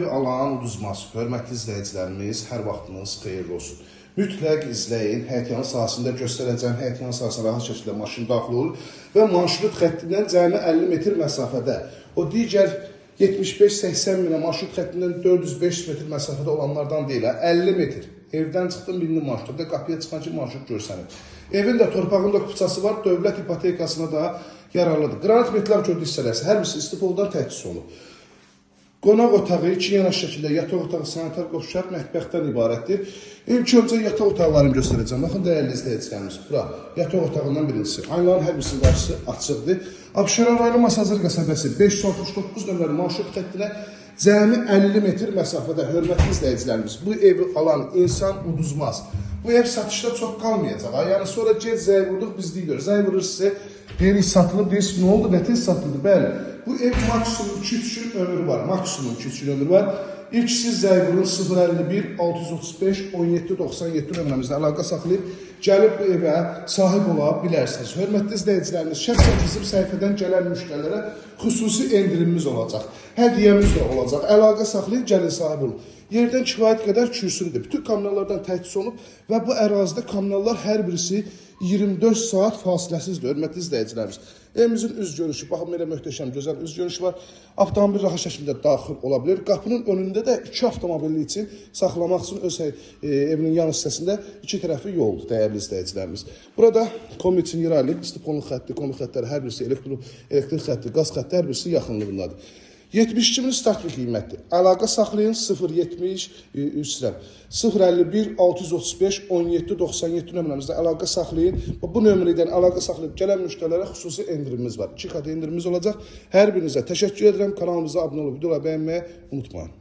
Alan uduzmaz. Hörmətli izləyicilərimiz, hər vaxtınız xeyirli olsun. Mütləq izləyin. Həyətyanı sahəsində göstərəcəm. Həyətyanı sahəsində rahat şəkildə maşın daxil olur və marşrut xəttindən cəmi 50 metr məsafədə, o digər 75-80 minə marşrut xəttindən 400-500 metr məsafədə olanlardan deyil, 50 metr. Evdən çıxdım, bindim marşrutda, qapıya çıxan ki, marşrut görsənir. Evin də, torpağın da kupçası var, dövlət ipotekasına da yararlıdır. Qranit metal gördü hissələrsə, hər birisi istifoldan təchiz olunub. Qonaq otağı, iki yanaş şəkildə yataq otağı, sanitar qovşaq, mətbəxdən ibarətdir. İlk öncə yataq otaqlarını göstərəcəm. Baxın, dəyərli izləyicilərimiz, bura yataq otağından birincisi. Aynaların hər birisinin qarşısı açıqdır. Abşeron rayonu Masazır qəsəbəsi 569 nömrəli marşrut xəttinə cəmi 50 metr məsafədə, hörmətli izləyicilərimiz, bu evi alan insan uduzmaz. Bu ev satışda çox qalmayacaq. Yəni sonra gec zəy vurduq, biz deyirik. Zəy vurur sizə, deyirik satılıb, deyirik, nə oldu, nə tez satıldı? Bəli, bu ev maksimum 2-3 gün ömrü var. Maksimum 2-3 gün ömrü var. İlk siz zəy vurun 051 635 17 97 nömrəmizdə əlaqə saxlayıb, gəlib bu evə sahib ola bilərsiniz. Hörmətli izləyicilərimiz, şəxsən bizim səhifədən gələn müştərilərə xüsusi endirimimiz olacaq. Hədiyyəmiz də olacaq. Əlaqə saxlayıb, gəlin sahib olun. Yerdən kifayət qədər kürsündür. Bütün kommunallardan təchiz olunub və bu ərazidə kommunallar hər birisi 24 saat fasiləsizdir, hörmətli izləyicilərimiz. Evimizin üz görüşü, baxın, belə möhtəşəm, gözəl üz görüşü var. Avtomobil rahat şəkildə daxil ola bilir. Qapının önündə də 2 avtomobili üçün saxlamaq üçün öz evinin yan hissəsində 2 tərəfi yoldur, dəyərli izləyicilərimiz. Burada komi üçün yer ayrılıb, istiponlu xətti, komi xəttləri hər birisi, elektrik xətti, qaz xətti hər birisi yaxınlığındadır. 72 min startlı qiymətdir. Əlaqə saxlayın 051 635 17 97 nömrəmizdə əlaqə saxlayın. Bu nömrədən əlaqə saxlayıb gələn müştərilərə xüsusi endirimimiz var. 2 qat endirimimiz olacaq. Hər birinizə təşəkkür edirəm. Kanalımıza abunə olub videoları bəyənməyi unutmayın.